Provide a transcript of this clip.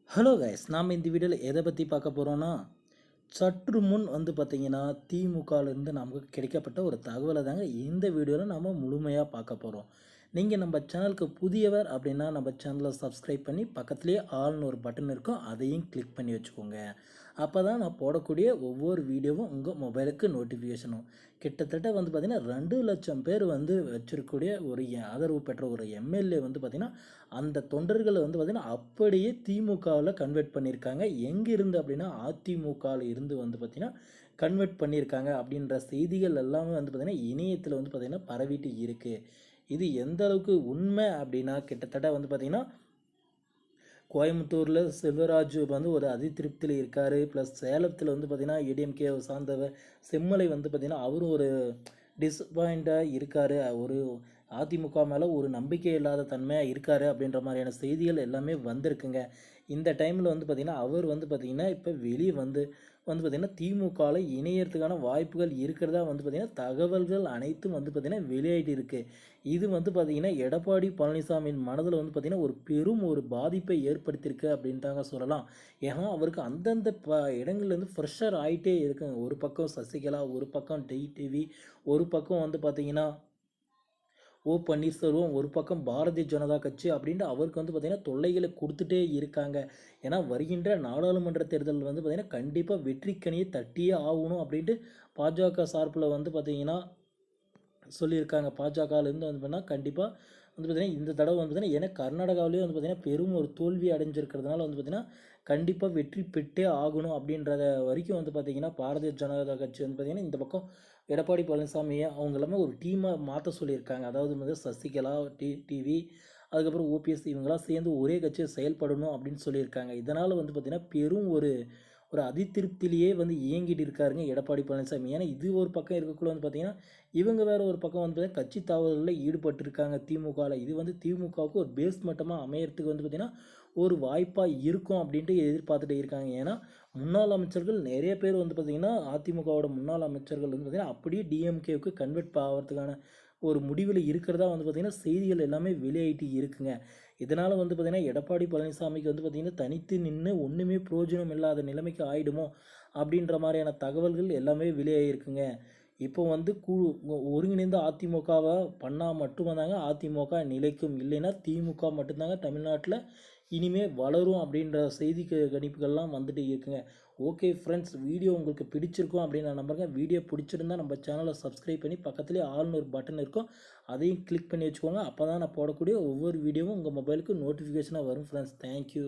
Hello guys, நாம் இந்த வீடியோவில் எதை பற்றி பார்க்க போகிறோன்னா, சற்று முன் பார்த்தீங்கன்னா திமுகலேருந்து நமக்கு கிடைக்கப்பட்ட ஒரு தகவலை தாங்க இந்த வீடியோவில் நாம் முழுமையாக பார்க்க போகிறோம். நீங்கள் நம்ம சேனலுக்கு புதியவர் அப்படின்னா நம்ம சேனலை சப்ஸ்கிரைப் பண்ணி பக்கத்துலேயே ஆல்னு ஒரு பட்டன் இருக்கும், அதையும் கிளிக் பண்ணி வச்சுக்கோங்க. அப்போ தான் நான் போடக்கூடிய ஒவ்வொரு வீடியோவும் உங்கள் மொபைலுக்கு நோட்டிஃபிகேஷனும். கிட்டத்தட்ட பார்த்திங்கன்னா 2,00,000 பேர் வச்சிருக்கக்கூடிய ஒரு ஆதரவு பெற்ற ஒரு எம்எல்ஏ பார்த்திங்கன்னா அந்த தொண்டர்களை பார்த்திங்கன்னா அப்படியே திமுகவில் கன்வெர்ட் பண்ணியிருக்காங்க. எங்கே இருந்து அப்படின்னா அதிமுகவில் இருந்து பார்த்திங்கன்னா கன்வெர்ட் பண்ணியிருக்காங்க அப்படின்ற செய்திகள் எல்லாமே பார்த்திங்கன்னா இணையத்தில் பார்த்திங்கன்னா பரவிட்டு இருக்குது. இது எந்த அளவுக்கு உண்மை அப்படின்னா, கிட்டத்தட்ட பார்த்திங்கன்னா கோயம்புத்தூரில் செல்வராஜ் ஒரு அதிருப்தியில் இருக்கார். ப்ளஸ் சேலத்தில் பார்த்திங்கன்னா ஏடிஎம்கே சார்ந்தவர் செம்மலை பார்த்திங்கன்னா அவரும் ஒரு டிஸப்பாயிண்ட்டாக இருக்கார். ஒரு அதிமுக மேலே ஒரு நம்பிக்கை இல்லாத தன்மையாக இருக்கார் அப்படின்ற மாதிரியான செய்திகள் எல்லாமே வந்திருக்குங்க. இந்த டைமில் பார்த்திங்கன்னா அவர் பார்த்திங்கன்னா இப்போ வெளியே பார்த்திங்கன்னா திமுகவில் இணையறதுக்கான வாய்ப்புகள் இருக்கிறதா பார்த்திங்கன்னா தகவல்கள் அனைத்தும் பார்த்திங்கன்னா வெளியாகிட்டு இருக்குது. இது பார்த்திங்கன்னா எடப்பாடி பழனிசாமியின் மனதில் பார்த்திங்கன்னா ஒரு பெரும் ஒரு பாதிப்பை ஏற்படுத்தியிருக்கு அப்படின்னு தாங்க சொல்லலாம். ஏன்னா அவருக்கு அந்தந்த இடங்கள்லேருந்து ஃப்ரெஷர் ஆகிட்டே இருக்குங்க. ஒரு பக்கம் சசிகலா, ஒரு பக்கம் டிடிவி, ஒரு பக்கம் பார்த்திங்கன்னா ஓ பன்னீர்செல்வம், ஒரு பக்கம் பாரதிய ஜனதா கட்சி அப்படின்ட்டு அவருக்கு பார்த்திங்கன்னா தொல்லைகளை கொடுத்துட்டே இருக்காங்க. ஏன்னா வருகின்ற நாடாளுமன்ற தேர்தல் பார்த்திங்கன்னா கண்டிப்பாக வெற்றிக்கனியை தட்டியே ஆகணும் அப்படின்ட்டு பாஜக சார்பில் பார்த்திங்கன்னா சொல்லியிருக்காங்க. பாஜகலேருந்து பண்ணால் கண்டிப்பாக பார்த்திங்கன்னா இந்த தடவை பார்த்திங்கன்னா ஏன்னா கர்நாடகாவிலேயே பார்த்திங்கன்னா பெரும் ஒரு தோல்வி அடைஞ்சிருக்கிறதுனால பார்த்திங்கன்னா கண்டிப்பாக வெற்றி பெற்றே ஆகணும் அப்படின்றத வரைக்கும் பார்த்திங்கன்னா பாரதிய ஜனதா கட்சி பார்த்திங்கன்னா இந்த பக்கம் எடப்பாடி பழனிசாமியை அவங்க எல்லாமே ஒரு டீமாக மாற்ற சொல்லியிருக்காங்க. அதாவது சசிகலா, டிவி, அதுக்கப்புறம் ஓபிஎஸ் இவங்களாம் சேர்ந்து ஒரே கட்சியை செயல்படணும் அப்படின்னு சொல்லியிருக்காங்க. இதனால் பார்த்திங்கன்னா பெரும் ஒரு அதிருப்தியிலேயே இயங்கிட்டு இருக்காருங்க எடப்பாடி பழனிசாமி. ஏன்னா இது ஒரு பக்கம் இருக்கக்குள்ள பார்த்திங்கன்னா இவங்க வேறு ஒரு பக்கம் பார்த்திங்கன்னா கட்சி தாவல்களில் ஈடுபட்டிருக்காங்க திமுகவில். இது திமுகவுக்கு ஒரு பேஸ் மட்டமாக அமையறதுக்கு பார்த்திங்கன்னா ஒரு வாய்ப்பாக இருக்கும் அப்படின்ட்டு எதிர்பார்த்துட்டு இருக்காங்க. ஏன்னா முன்னாள் அமைச்சர்கள் நிறைய பேர் பார்த்திங்கன்னா அதிமுகவோட முன்னாள் அமைச்சர்கள் பார்த்திங்கன்னா அப்படியே டிஎம்கேவுக்கு கன்வெர்ட் ஆகிறதுக்கான ஒரு முடிவில் இருக்கிறதா பார்த்திங்கன்னா செய்திகள் எல்லாமே வெளியாகிட்டு இருக்குங்க. இதனால் பார்த்திங்கன்னா எடப்பாடி பழனிசாமிக்கு பார்த்திங்கன்னா தனித்து நின்று ஒன்றுமே பிரயோஜனம் இல்லாத நிலைமைக்கு ஆகிடுமோ அப்படின்ற மாதிரியான தகவல்கள் எல்லாமே வெளியாகிருக்குங்க. இப்போ ஒருங்கிணைந்த அதிமுகவை பண்ணால் மட்டும்தாங்க அதிமுக நிலைக்கும், இல்லைன்னா திமுக மட்டும்தாங்க தமிழ்நாட்டில் இனிமேல் வளரும் அப்படின்ற செய்தி கணிப்புகள்லாம் வந்துட்டு இருக்குங்க. ஓகே ஃப்ரெண்ட்ஸ், வீடியோ உங்களுக்கு பிடிச்சிருக்கும் அப்படின்னு நான் நம்புறேங்க. வீடியோ பிடிச்சிருந்தா நம்ம சேனலை சப்ஸ்கிரைப் பண்ணி பக்கத்துலேயே ஆல்னு ஒரு பட்டன் இருக்கும், அதையும் கிளிக் பண்ணி வச்சுக்கோங்க. அப்போ தான் நான் போடக்கூடிய ஒவ்வொரு வீடியோவும் உங்கள் மொபைலுக்கு நோட்டிஃபிகேஷனாக வரும் ஃப்ரெண்ட்ஸ். தேங்க்யூ.